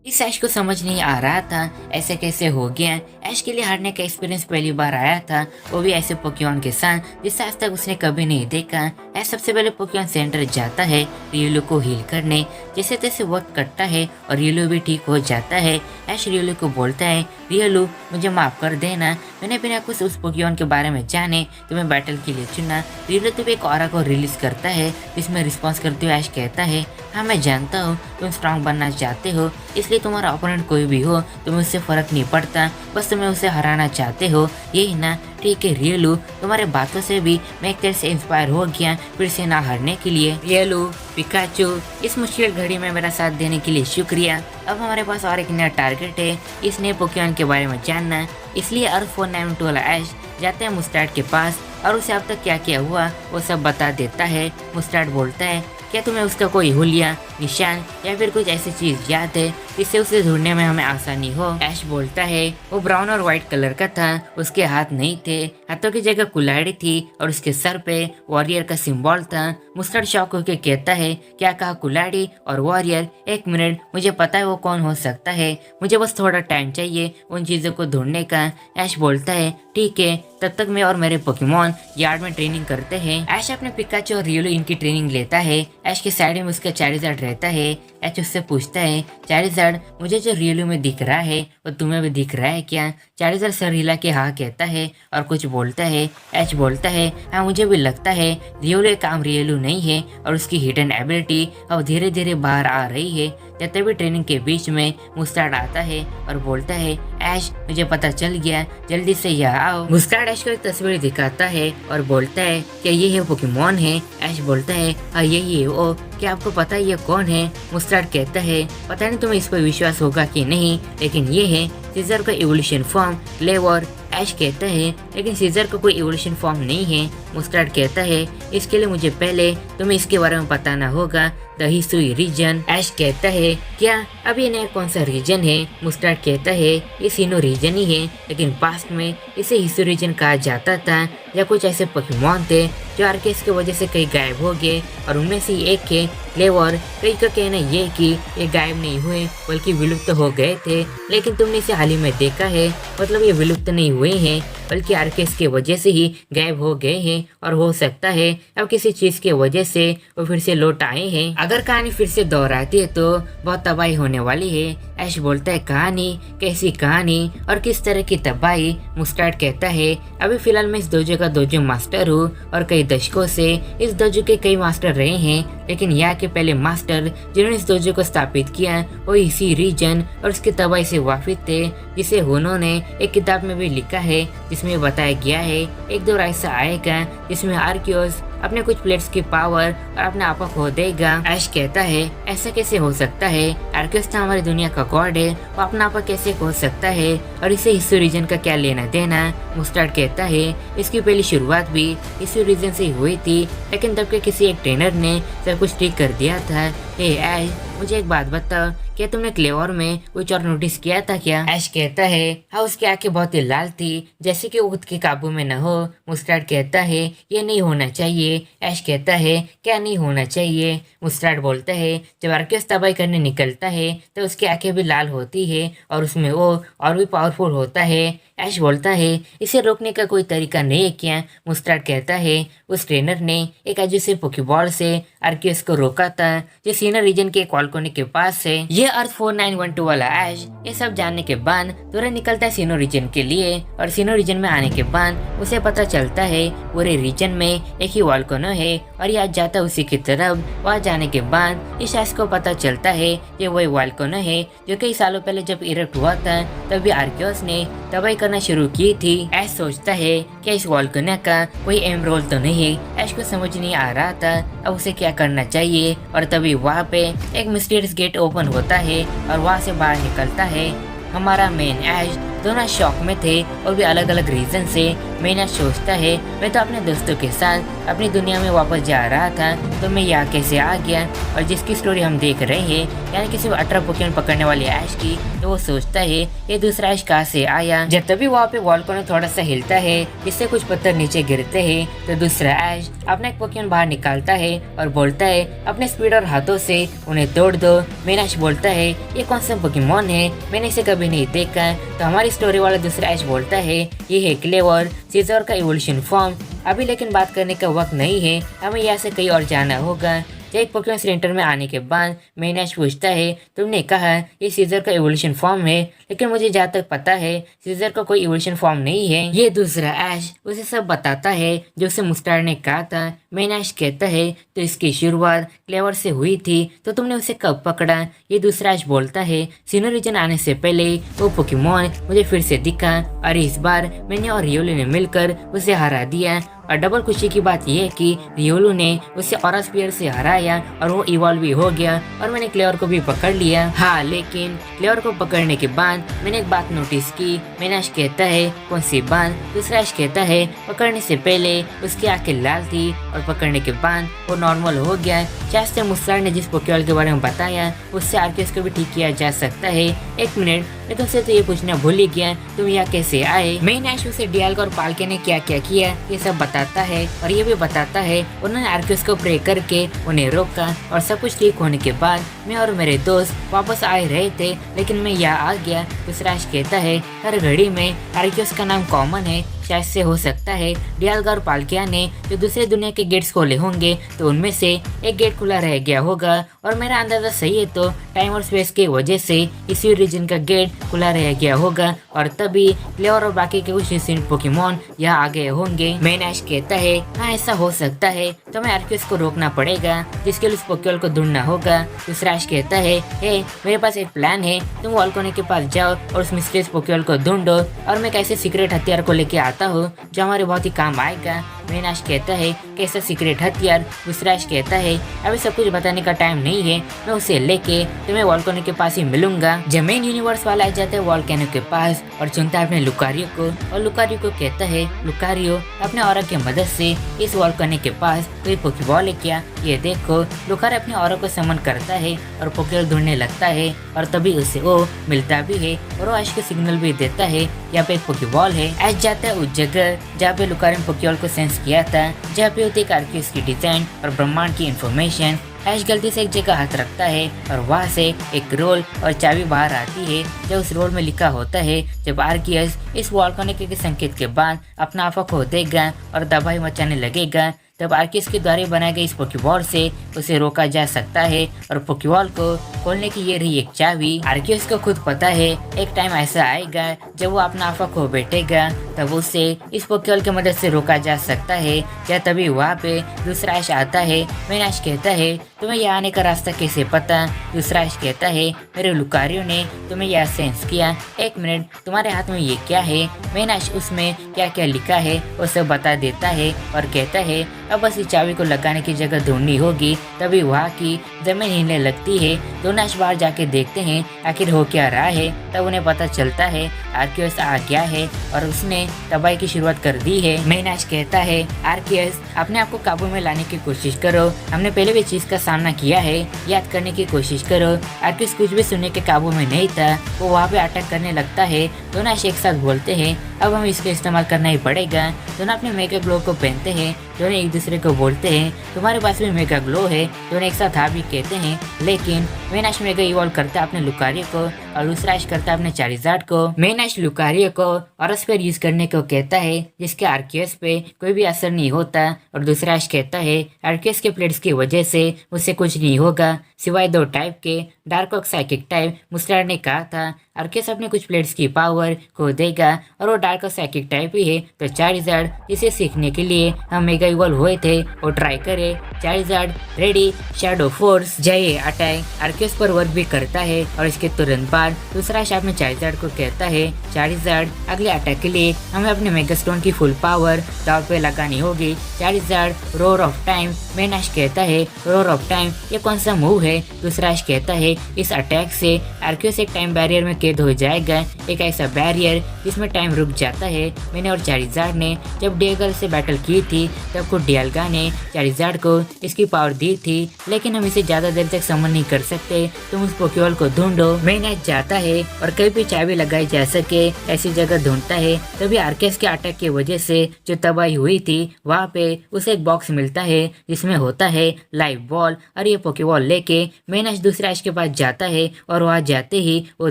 इस ऐश को समझ नहीं आ रहा था ऐसे कैसे हो गया। ऐश के लिए हारने का एक्सपीरियंस पहली बार आया था, वो भी ऐसे पोकेमॉन के साथ जिससे आज तक उसने कभी नहीं देखा। ऐश सबसे पहले पोकेमॉन सेंटर जाता है रियोलू को हील करने। जैसे तैसे वक्त कटता है और रियोलू भी ठीक हो जाता है। ऐश रियोलू को बोलता है, रियोलू मुझे माफ कर देना, मैंने बिना कुछ उस पोकेमॉन के बारे में जाने तुम्हें बैटल के लिए चुना। रियोलू तब एक ऑरा को रिलीज करता है जिसमें रिस्पॉन्स करते हुए ऐश कहता है, हाँ मैं जानता हूँ तुम स्ट्रांग बनना चाहते हो, इसलिए तुम्हारा ओपोनेंट कोई भी हो तुम्हें उससे फर्क नहीं पड़ता, बस तुम्हें उसे हराना चाहते हो, यही ना। ठीक है रियोलू, तुम्हारे बातों से भी मैं एक तरह से इंस्पायर हो गया फिर से ना हारने के लिए। रियोलू, पिकाचू, इस मुश्किल घड़ी में मेरा साथ देने के लिए शुक्रिया। अब हमारे पास और एक नया टारगेट है, इस नए पोकेमॉन के बारे में जानना। इसलिए अर्थ 492 वाला ऐश जाते हैं मुस्टार्ड के पास और उसे अब तक क्या क्या हुआ वो सब बता देता है। मुस्टार्ड बोलता है, क्या तुम्हें उसका कोई हुलिया, निशान या फिर कुछ ऐसी चीज याद है जिससे उसे ढूंढने में हमें आसानी हो? ऐश बोलता है, वो ब्राउन और व्हाइट कलर का था, उसके हाथ नहीं थे, हाथों की जगह कुल्हाड़ी थी और उसके सर पे वॉरियर का सिंबल था। मुस्टार्ड शॉक होकर कहता है, क्या कहा कुल्हाड़ी और वॉरियर? एक मिनट, मुझे पता है वो कौन हो सकता है, मुझे बस थोड़ा टाइम चाहिए उन चीजों को ढूंढने का। ऐश बोलता है, ठीक है, तब तक मैं और मेरे पोकेमॉन यार्ड में ट्रेनिंग करते हैं। ऐश अपने पिकाचू और रियोलू इनकी ट्रेनिंग लेता है। ऐश के साइड में उसका चारिज़ार्ड रहता है। ऐश उससे पूछता है, चारिज़ार्ड मुझे जो रियोलू में दिख रहा है वो तुम्हें भी दिख रहा है क्या? चारिज़ार्ड सर हिला के हाँ कहता है और कुछ बोलता है। ऐश बोलता है, हाँ मुझे भी लगता है रियोलू एक आम रियोलू नहीं है और उसकी हिडन एबिलिटी अब धीरे धीरे बाहर आ रही है। तभी ट्रेनिंग के बीच में मुस्टार्ड आता है और बोलता है, ऐश मुझे पता चल गया, जल्दी से यहाँ आओ। मुस्टार्ड ऐश को एक तस्वीर दिखाता है और बोलता है, क्या ये है पोकेमॉन है? ऐश बोलता है, हाँ यही है वो, क्या आपको पता है ये कौन है? मुस्टार्ड कहता है, पता नहीं तुम्हें इस पर विश्वास होगा कि नहीं, लेकिन ये है सीजर का इवोल्यूशन फॉर्म लेवर। ऐश कहता है, लेकिन सीजर का कोई इवोल्यूशन फॉर्म नहीं है। मुस्टार्ड कहता है, इसके लिए मुझे पहले तुम्हें इसके बारे में बताना होगा, द हिसुई रीजन। ऐश कहता है, क्या अब ये नया कौन सा रीजन है? मुस्टार्ड कहता है, ये सीनो रीजन ही है, लेकिन पास्ट में इसे हिसुई रीजन कहा जाता था, या कुछ ऐसे पोकेमॉन थे जो आर्केस की वजह से कई गायब हो गए और उनमें से एक के लेवर। कई का कहना ये कि ये गायब नहीं हुए बल्कि विलुप्त हो गए थे, लेकिन तुमने इसे हाल ही में देखा है, मतलब ये विलुप्त नहीं हुए हैं बल्कि आर्केस की वजह से ही गायब हो गए हैं और हो सकता है अब किसी चीज की वजह से वो फिर से लौट आए हैं। अगर कहानी फिर से दोहराती है तो बहुत तबाही होने वाली है। ऐश बोलता है, कहानी? कैसी कहानी और किस तरह की तबाही? मुस्टार्ड कहता है, अभी फिलहाल मैं इस दोजो का दोजो मास्टर हूँ और कई दशकों से इस दोजो के कई मास्टर रहे हैं, लेकिन यहाँ के पहले मास्टर जिन्होंने इस दोजो को स्थापित किया वो इसी रीजन और उसकी तबाही से वाकिफ थे, जिसे उन्होंने एक किताब में भी लिखा है जिसमें बताया गया है एक दौर ऐसा आएगा जिसमें आर्कियोस अपने कुछ प्लेट्स की पावर और अपने आपा खो देगा। ऐश कहता है, ऐसा कैसे हो सकता है? आर्कियोस तो हमारी दुनिया का गॉड है, वो अपना आपा कैसे खो सकता है और इसे हिसुई रीजन का क्या लेना देना? मुस्टार्ड कहता है, इसकी पहली शुरुआत भी हिसुई रीजन से हुई थी, लेकिन तब के किसी एक ट्रेनर ने सब कुछ ठीक कर दिया था। हे ऐश, मुझे एक बात बताओ, क्या तुमने क्लेवर में कुछ और नोटिस किया था क्या? ऐश कहता है, हाँ उसकी आंखें बहुत ही लाल थी, जैसे कि वो खुद के काबू में न हो। मुस्टार्ड कहता है, ये नहीं होना चाहिए। ऐश कहता है, क्या नहीं होना चाहिए? मुस्टार्ड बोलता है, जब आर्कियोस तबाही करने निकलता है तो उसकी आंखें भी लाल होती है और उसमें वो और भी पावरफुल होता है। ऐश बोलता है, इसे रोकने का कोई तरीका नहीं है क्या? मुस्टार्ड कहता है, उस ट्रेनर ने एक अजूबे पोकेबॉल से आर्कियोस को रोका था जो सीनो रीजन के एक बालकनी के पास है। ये अर्थ 4912 वाला ऐश ये सब जानने के बाद तुरंत निकलता है सीनो रीजन के लिए और सीनो रीजन में आने के बाद उसे पता चलता है पूरे रीजन में एक ही वॉल्केनो है और ये आज जाता है उसी की तरफ। वहाँ जाने के बाद इस ऐश को पता चलता है ये वही वॉल्केनो है जो कई सालों पहले जब इरेक्ट हुआ था तभी आर्कियोस ने तबाही करना शुरू की थी। ऐश सोचता है कि इस वॉल्केनो का कोई एम रोल तो नहीं है। ऐश को समझ नहीं आ रहा था अब उसे क्या करना चाहिए और तभी वहाँ पे एक मिस्टीरियस गेट ओपन होता है और वहाँ से बाहर निकलता है हमारा मेन ऐश। दोनों शॉक में थे और भी अलग अलग रीजन से। मैना सोचता है मैं तो अपने दोस्तों के साथ अपनी दुनिया में वापस जा रहा था, तो मैं यहाँ कैसे आ गया। और जिसकी स्टोरी हम देख रहे हैं, यानी कि सिर्फ 18 पोकेमॉन पकड़ने वाले ऐश की, तो वो सोचता है ये दूसरा ऐश कहाँ से आया। जब तभी वहाँ पे वोल्केनो थोड़ा सा हिलता है, जिससे कुछ पत्थर नीचे गिरते हैं, तो दूसरा ऐश अपना एक पोकेमॉन बाहर निकालता है और बोलता है अपने स्पीड और हाथों से उन्हें तोड़ दो। मैनाश बोलता है ये कौन सा पोकेमॉन है, मैंने इसे कभी नहीं देखा। तो हमारी स्टोरी वाला दूसरा ऐश बोलता है ये है क्लेवर, सीजर का इवोल्यूशन फॉर्म। अभी लेकिन बात करने का वक्त नहीं है, हमें यहाँ से कहीं और जाना होगा। एक पोकेमॉन सेंटर में आने के बाद मैनाश पूछता है तुमने कहा ये सीजर का इवोल्यूशन फॉर्म है, लेकिन मुझे जहाँ तक पता है सीजर का कोई इवोल्यूशन फॉर्म नहीं है। ये दूसरा ऐश उसे सब बताता है जो उसे मुस्टार ने कहा था। मैनाश कहता है तो इसकी शुरुआत क्लेवर से हुई थी, तो तुमने उसे कब पकड़ा। ये दूसरा ऐश बोलता है सीनो रीजन आने से पहले वो पोकेमॉन मुझे फिर से दिखा और इस बार मैंने और रियोलू ने मिलकर उसे हरा दिया। और डबल खुशी की बात यह है कि रियोलू ने उसे ऑरा स्पीयर से हराया और वो इवॉल्व भी हो गया और मैंने क्लेवर को भी पकड़ लिया। हाँ, लेकिन क्लेवर को पकड़ने के बाद मैंने एक बात नोटिस की। मैनाश कहता है कौन सी बात। दूसरा ऐश कहता है पकड़ने से पहले उसकी आंखें लाल थी और पकड़ने के बाद वो नॉर्मल हो गया। शायद मुस्तार ने जिस पोकेमॉन के बारे में बताया उससे आर्कियस को भी ठीक किया जा सकता है। एक मिनट, मैं तुमसे तो ये पूछना भूल ही गया, तुम यहाँ कैसे आए। मैनाश उसे डियाल्गा और पाल्के ने क्या क्या किया ये सब बताता है और ये भी बताता है उन्होंने आर्कियस को प्रे करके उन्हें रोका और सब कुछ ठीक होने के बाद मैं और मेरे दोस्त वापस आ रहे थे, लेकिन मैं यहाँ आ गया। दूसरा ऐश कहता है हर घड़ी में आर्कियस का नाम कॉमन है, शायद से हो सकता है डियाल्गा और पाल्किया ने जो दूसरे दुनिया के गेट्स खोले होंगे तो उनमें से एक गेट खुला रह गया होगा। और मेरा अंदाजा सही है तो टाइम और स्पेस की वजह से इसी रीजन का गेट खुला रह गया होगा और तभी क्लेवर और बाकी के कुछ पोकेमॉन यहाँ आ गए होंगे। मैनाश कहता है हाँ ऐसा हो सकता है, तो मैं आर्कियस को रोकना पड़ेगा जिसके लिए उस पोकेमॉन को ढूंढना होगा। दूसरा ऐश कहता है मेरे पास एक प्लान है, तुम वोल्केनो के पास जाओ और उस मिस्टीरियस पोकेमॉन को ढूंढो और मैं कैसे सीक्रेट हथियार को लेके आता हूँ जो हमारे बहुत ही काम आएगा। मैनाश कहता है कैसा सीक्रेट हथियार। दूसरा ऐश कहता है अभी सब कुछ बताने का टाइम नहीं है, मैं उसे लेके तुम्हें वोल्केनो के पास ही मिलूंगा। जब मेन यूनिवर्स वाला आ जाता है वोल्केनो के पास और चुनता है अपने लुकारियो को और लुकारियो को कहता है लुकारियो अपने ऑरा की मदद से इस वोल्केनो के पास कोई पोकेबॉल है क्या, ये देखो। लुकारियो अपने ऑरा को समन करता है और पोकेबॉल ढूंढने लगता है और तभी उसे वो मिलता भी है और वो ऐश को सिग्नल भी देता है यहाँ पे एक पोकेबॉल है। ऐश जाता है उस जगह जहाँ पे लुकारियो ने पोकेबॉल को सेंस किया था, जहाँ पे होती है आर्कियस की डिजाइन और ब्रह्मांड की इंफॉर्मेशन। ऐश गलती से एक जगह हाथ रखता है और वहाँ से एक रोल और चाबी बाहर आती है। जो उस रोल में लिखा होता है जब आर्कियस इस वोल्केनो के संकेत के बाद अपना आफा खो देगा और तबाही मचाने लगेगा, तब आर्कियस के द्वारा बनाए गए इस पोकेबॉल से उसे रोका जा सकता है और पोकेबॉल को खोलने की ये रही एक चाबी। आर्कियस को खुद पता है एक टाइम ऐसा आएगा जब वो अपना आफा खो बैठेगा, तब उसे इस पोकेबॉल की मदद से रोका जा सकता है। या तभी वहाँ पे दूसरा ऐश आता है। मैनाश कहता है तुम्हें यहाँ आने का रास्ता कैसे पता। दूसरा ऐश कहता है मेरे लुकारियो ने तुम्हें यह सेंस किया। एक मिनट, तुम्हारे हाथ में ये क्या है। मैनाश उसमें क्या क्या लिखा है वो सब बता देता है और कहता है अब बस इस चाबी को लगाने की जगह ढूंढनी होगी। तभी वहाँ की जमीन हिलने लगती है। दोनों ऐश बाहर जाके देखते हैं आखिर हो क्या रहा है। तब उन्हें पता चलता है आर्कियस आ गया है और उसने तबाही की शुरुआत कर दी है। मैनाश कहता है आर्कियस अपने आप को काबू में लाने की कोशिश करो, हमने पहले भी चीज का सामना किया है, याद करने की कोशिश करो। आर्कियस कुछ भी सुनने के काबू में नहीं था, वो वहाँ पे अटैक करने लगता है। दोनों ऐश एक साथ बोलते हैं अब हमें इसका इस्तेमाल करना ही पड़ेगा। दोनों अपने मेगा ग्लो को पहनते हैं। दोनों एक दूसरे को बोलते हैं तुम्हारे पास भी मेगा ग्लो है। दोनों एक साथ हाँ भी कहते हैं, लेकिन मैनाश मेगा इवॉल्व करता है अपने लुकारियो को और दूसरा ऐश करता है अपने चारिज़ार्ड को। मैनाश लुकारियो को ऑरस पर यूज करने को कहता है जिसके आर्कियस पे कोई भी असर नहीं होता और दूसरा ऐश कहता है आर्कियस के प्लेट्स की वजह से उससे कुछ नहीं होगा सिवाय 2 टाइप के, डार्क और साइकिक टाइप। मुस्टार ने कहा था आर्कियस अपने कुछ प्लेट्स की पावर खो देगा और वो डार्क और साइकिक टाइप ही है, तो चारिज़ार्ड जिसे सीखने के लिए हम मेगा इवॉल्व हुए थे वो ट्राई करे। चारिज़ार्ड रेडी, शैडो फोर्स, जय अटैक आर्कियस पर वर्क भी करता है और इसके तुरंत बाद बाद दूसरा ऐश अपने चार्जर को कहता है, चार्जर अगले अटैक के लिए हमें अपने मेगास्टोन की फुल पावर दाव पे लगानी होगी। चार्जर रोर ऑफ टाइम। मेन ऐश कहता है, रोर ऑफ टाइम ये कौन सा मूव है? दूसरा ऐश कहता है, इस अटैक से आर्कियस एक टाइम बैरियर में कैद हो जाएगा, एक ऐसा बैरियर जिसमें टाइम रुक जाता है। मैंने और चार्जर ने जब डिएगल से बैटल की थी तब को डियाल्गा ने चार्जर को इसकी पावर दी थी, लेकिन हम इसे ज्यादा देर तक समन नहीं कर सकते, तुम उस पोकेबॉल को ढूंढो। मेन ऐश जाता है और कहीं भी चाबी लगाई जा सके ऐसी जगह ढूंढता है। तभी आर्कियस के अटैक की वजह से जो तबाही हुई थी वहाँ पे उसे एक बॉक्स मिलता है जिसमें होता है लाइव बॉल, और ये पोकेबॉल लेके मेन ऐश दूसरे ऐश के पास जाता है और वहाँ जाते ही वो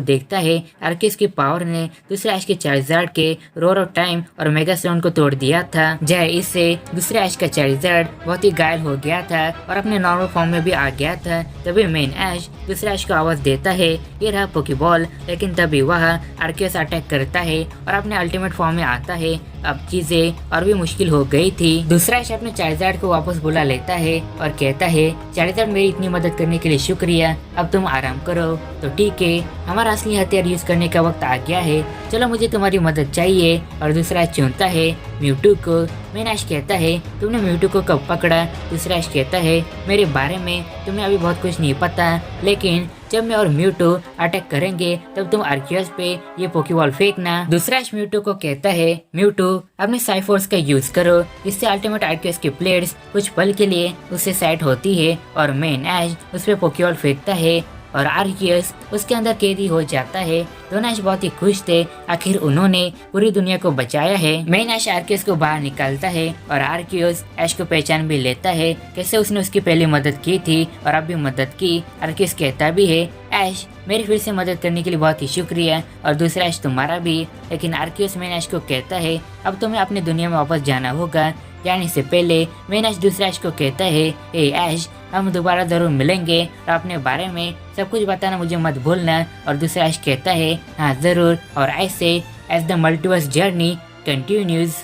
देखता है आर्कियस की पावर ने दूसरे ऐश के चार्जर के रोर ऑफ टाइम और मेगास्टोन को तोड़ दिया था। जय इससे दूसरे ऐश का चार्जर बहुत ही घायल हो गया था और अपने नॉर्मल फॉर्म में भी आ गया था। तभी मेन ऐश दूसरे ऐश को आवाज देता है, ये रहा पोकेबॉल, लेकिन तभी वह आर्कियस अटैक करता है और अपने अल्टीमेट फॉर्म में आता है। अब चीजें और भी मुश्किल हो गई थी। दूसरा ऐश अपने चार्जर को वापस बुला लेता है और कहता है, चार्जर मेरी इतनी मदद करने के लिए शुक्रिया, अब तुम आराम करो। तो ठीक है, हमारा असली हथियार यूज करने का वक्त आ गया है, चलो मुझे तुम्हारी मदद चाहिए। और दूसरा ऐश चुनता है म्यूटू को। मेन ऐश कहता है, तुमने म्यूटू को कब पकड़ा? दूसरा ऐश कहता है, मेरे बारे में तुम्हें अभी बहुत कुछ नहीं पता, लेकिन जब मैं और म्यूटू अटैक करेंगे तब तुम आर्कियस पे ये पोकेबॉल फेंकना। दूसरा ऐश म्यूटू को कहता है, म्यूटू अपने साइफोर्स का यूज करो, इससे अल्टीमेट आर्कियस की प्लेट्स कुछ पल के लिए उससे सेट होती है और मेन ऐश उस पे पोकेबॉल फेंकता है और आर्कियस उसके अंदर कैदी हो जाता है। दोनों ऐश बहुत ही खुश थे, आखिर उन्होंने पूरी दुनिया को बचाया है। मेन ऐश आर्कियस को बाहर निकालता है और आर्कियस ऐश को पहचान भी लेता है, कैसे उसने उसकी पहले मदद की थी और अब भी मदद की। आर्कियस कहता भी है, ऐश मेरी फिर से मदद करने के लिए बहुत ही शुक्रिया, और दूसरा ऐश तुम्हारा भी। लेकिन आर्कियस मेन ऐश को कहता है, अब तुम्हें अपनी दुनिया में वापस जाना होगा। जाने से पहले मेन ऐश दूसरा ऐश को कहता है, ए ऐश हम दोबारा जरूर मिलेंगे और अपने बारे में सब कुछ बताना मुझे मत भूलना। और दूसरा ऐश कहता है, हाँ जरूर। और ऐसे as the multiverse journey continues.